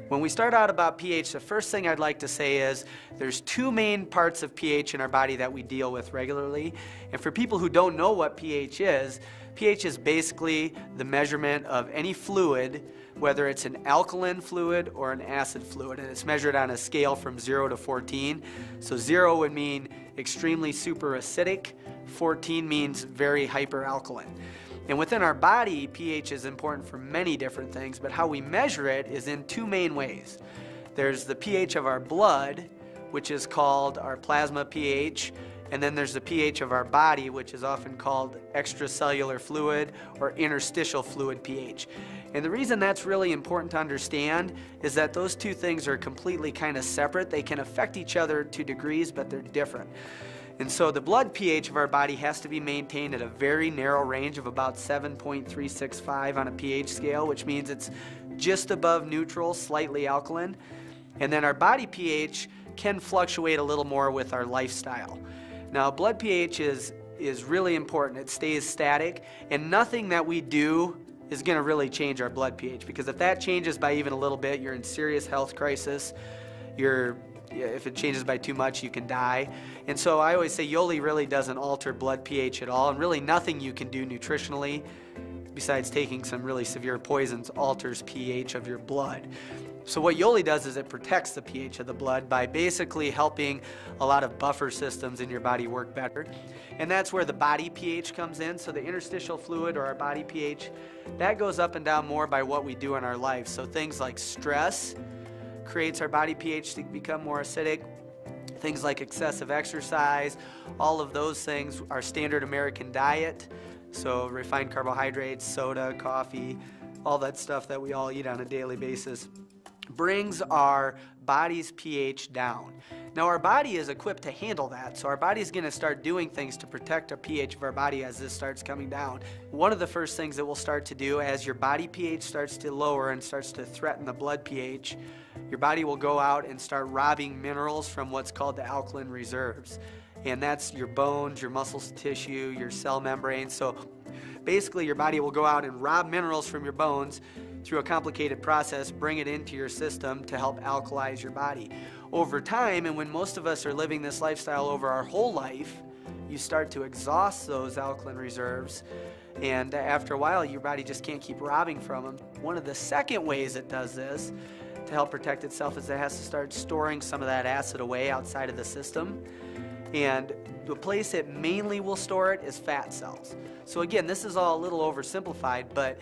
When we start out about pH, the first thing I'd like to say is there's two main parts of pH in our body that we deal with regularly. And for people who don't know what pH is basically the measurement of any fluid, whether it's an alkaline fluid or an acid fluid, and it's measured on a scale from 0 to 14. So 0 would mean extremely super acidic, 14 means very hyperalkaline. And within our body, pH is important for many different things, but how we measure it is in two main ways. There's the pH of our blood, which is called our plasma pH, and then there's the pH of our body, which is often called extracellular fluid or interstitial fluid pH. And the reason that's really important to understand is that those two things are completely kind of separate. They can affect each other to degrees, but they're different. And so the blood pH of our body has to be maintained at a very narrow range of about 7.365 on a pH scale, which means it's just above neutral, slightly alkaline. And then our body pH can fluctuate a little more with our lifestyle. Now, blood pH is really important. It stays static, and nothing that we do is going to really change our blood pH, because if that changes by even a little bit, you're in serious health crisis. If it changes by too much, you can die. And so I always say Yoli really doesn't alter blood pH at all, and really nothing you can do nutritionally, besides taking some really severe poisons, alters pH of your blood. So what Yoli does is it protects the pH of the blood by basically helping a lot of buffer systems in your body work better. And that's where the body pH comes in. So the interstitial fluid, or our body pH, that goes up and down more by what we do in our life. So things like stress creates our body pH to become more acidic. Things like excessive exercise, all of those things, our standard American diet, so refined carbohydrates, soda, coffee, all that stuff that we all eat on a daily basis, brings our body's pH down. Now, our body is equipped to handle that, so our body's going to start doing things to protect our pH of our body as this starts coming down. One of the first things that we'll start to do as your body pH starts to lower and starts to threaten the blood pH, your body will go out and start robbing minerals from what's called the alkaline reserves. And that's your bones, your muscle tissue, your cell membranes. So basically your body will go out and rob minerals from your bones through a complicated process, bring it into your system to help alkalize your body. Over time, and when most of us are living this lifestyle over our whole life, you start to exhaust those alkaline reserves, and after a while your body just can't keep robbing from them. One of the second ways it does this to help protect itself is it has to start storing some of that acid away outside of the system. And the place it mainly will store it is fat cells. So again, this is all a little oversimplified, but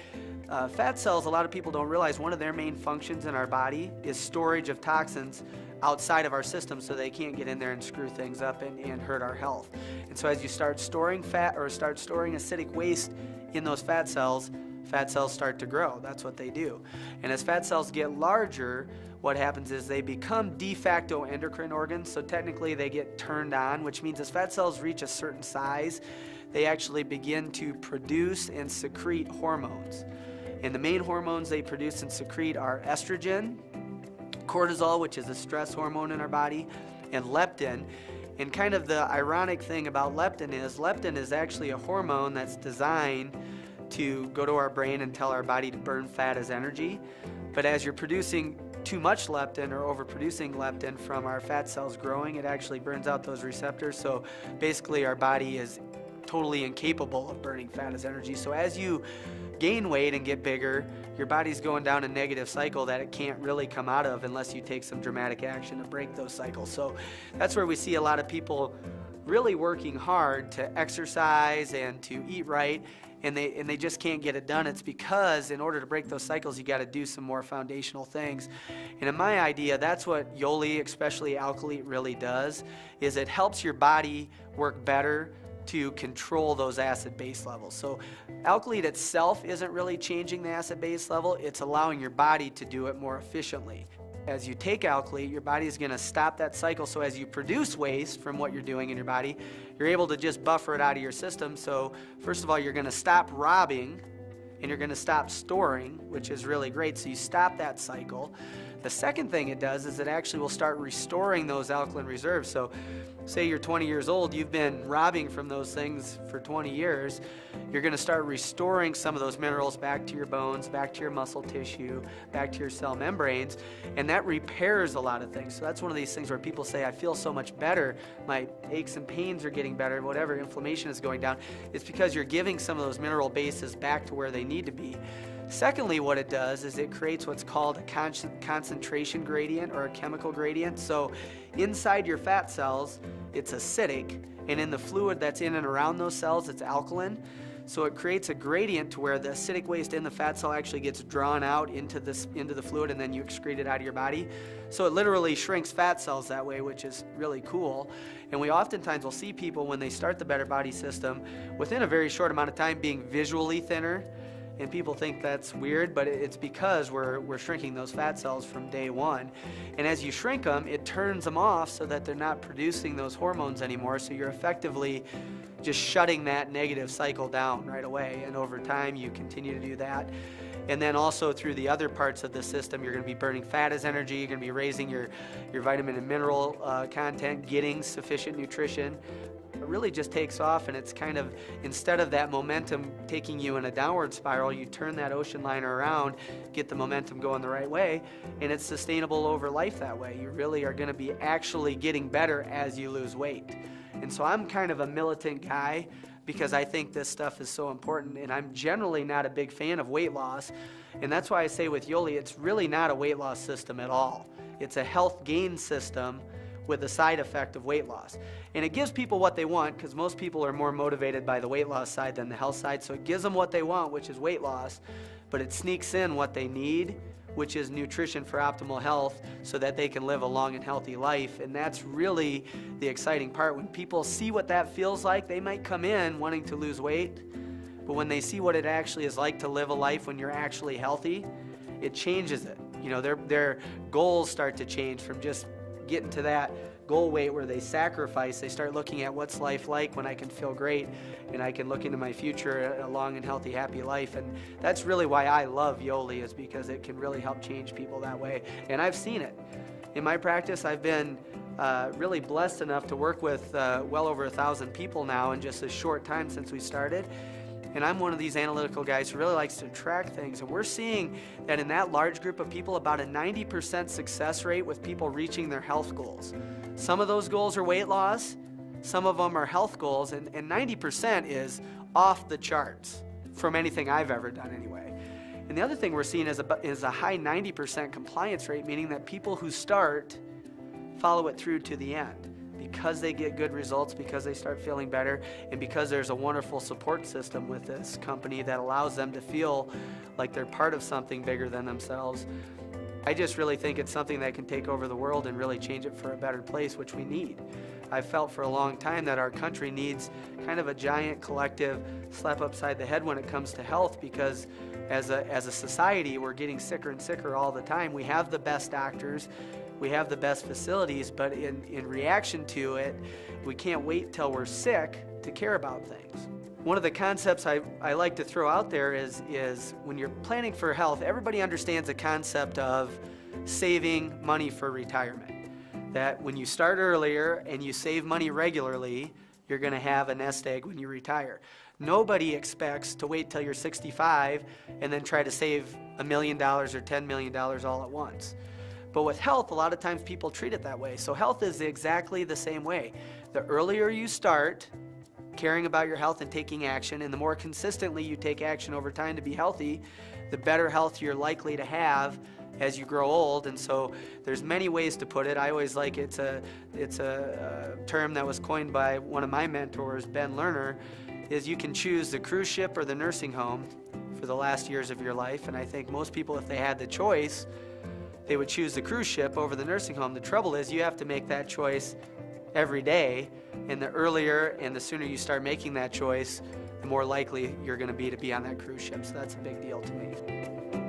fat cells, a lot of people don't realize one of their main functions in our body is storage of toxins outside of our system, so they can't get in there and screw things up and hurt our health. And so as you start storing fat or start storing acidic waste in those fat cells start to grow. That's what they do. And as fat cells get larger, what happens is they become de facto endocrine organs. So technically they get turned on, which means as fat cells reach a certain size, they actually begin to produce and secrete hormones. And the main hormones they produce and secrete are estrogen, cortisol, which is a stress hormone in our body, and leptin. And kind of the ironic thing about leptin is actually a hormone that's designed to go to our brain and tell our body to burn fat as energy. But as you're producing too much leptin or overproducing leptin from our fat cells growing, it actually burns out those receptors. So basically our body is totally incapable of burning fat as energy. So as you gain weight and get bigger, your body's going down a negative cycle that it can't really come out of unless you take some dramatic action to break those cycles. So that's where we see a lot of people really working hard to exercise and to eat right, and they just can't get it done. It's because in order to break those cycles, you got to do some more foundational things. And in my idea, that's what Yoli, especially Alkalete, really does, is it helps your body work better to control those acid base levels. So Alkalete itself isn't really changing the acid base level, it's allowing your body to do it more efficiently. As you take Alkalete, your body is going to stop that cycle, so as you produce waste from what you're doing in your body, you're able to just buffer it out of your system. So first of all, you're going to stop robbing and you're going to stop storing, which is really great. So you stop that cycle. The second thing it does is it actually will start restoring those alkaline reserves. So say you're 20 years old, you've been robbing from those things for 20 years, you're going to start restoring some of those minerals back to your bones, back to your muscle tissue, back to your cell membranes, and that repairs a lot of things. So that's one of these things where people say, I feel so much better, my aches and pains are getting better, whatever, inflammation is going down. It's because you're giving some of those mineral bases back to where they need to be. Secondly, what it does is it creates what's called a concentration gradient or a chemical gradient. So inside your fat cells, it's acidic, and in the fluid that's in and around those cells, it's alkaline. So it creates a gradient to where the acidic waste in the fat cell actually gets drawn out into the fluid, and then you excrete it out of your body. So it literally shrinks fat cells that way, which is really cool. And we oftentimes will see people when they start the Better Body System within a very short amount of time being visually thinner. And people think that's weird, but it's because we're shrinking those fat cells from day one. And as you shrink them, it turns them off so that they're not producing those hormones anymore. So you're effectively just shutting that negative cycle down right away. And over time, you continue to do that. And then also through the other parts of the system, you're going to be burning fat as energy. You're going to be raising your vitamin and mineral content, getting sufficient nutrition. It really just takes off, and it's kind of, instead of that momentum taking you in a downward spiral, you turn that ocean liner around, get the momentum going the right way, and it's sustainable over life that way. You really are going to be actually getting better as you lose weight. And so I'm kind of a militant guy because I think this stuff is so important, and I'm generally not a big fan of weight loss. And that's why I say with Yoli, it's really not a weight loss system at all. It's a health gain system with the side effect of weight loss. And it gives people what they want, because most people are more motivated by the weight loss side than the health side. So it gives them what they want, which is weight loss, but it sneaks in what they need, which is nutrition for optimal health so that they can live a long and healthy life. And that's really the exciting part. When people see what that feels like, they might come in wanting to lose weight, but when they see what it actually is like to live a life when you're actually healthy, it changes it. You know, their goals start to change from just getting to that goal weight where they sacrifice. They start looking at what's life like when I can feel great and I can look into my future, a long and healthy, happy life. And that's really why I love Yoli, is because it can really help change people that way. And I've seen it. In my practice, I've been really blessed enough to work with well over 1,000 people now in just a short time since we started. And I'm one of these analytical guys who really likes to track things. And we're seeing that in that large group of people, about a 90% success rate with people reaching their health goals. Some of those goals are weight loss, some of them are health goals, and 90% is off the charts from anything I've ever done anyway. And the other thing we're seeing is a high 90% compliance rate, meaning that people who start follow it through to the end, because they get good results, because they start feeling better, and because there's a wonderful support system with this company that allows them to feel like they're part of something bigger than themselves. I just really think it's something that can take over the world and really change it for a better place, which we need. I've felt for a long time that our country needs kind of a giant collective slap upside the head when it comes to health, because as a society, we're getting sicker and sicker all the time. We have the best doctors, we have the best facilities, but in reaction to it, we can't wait till we're sick to care about things. One of the concepts I like to throw out there is when you're planning for health, everybody understands the concept of saving money for retirement. That when you start earlier and you save money regularly, you're going to have a nest egg when you retire. Nobody expects to wait till you're 65 and then try to save $1 million or $10 million all at once. But with health, a lot of times people treat it that way. So health is exactly the same way. The earlier you start caring about your health and taking action, and the more consistently you take action over time to be healthy, the better health you're likely to have as you grow old. And so there's many ways to put it. I always like it's a term that was coined by one of my mentors, Ben Lerner, is you can choose the cruise ship or the nursing home for the last years of your life. And I think most people, if they had the choice, they would choose the cruise ship over the nursing home. The trouble is you have to make that choice every day, and the earlier and the sooner you start making that choice, the more likely you're going to be on that cruise ship. So that's a big deal to me.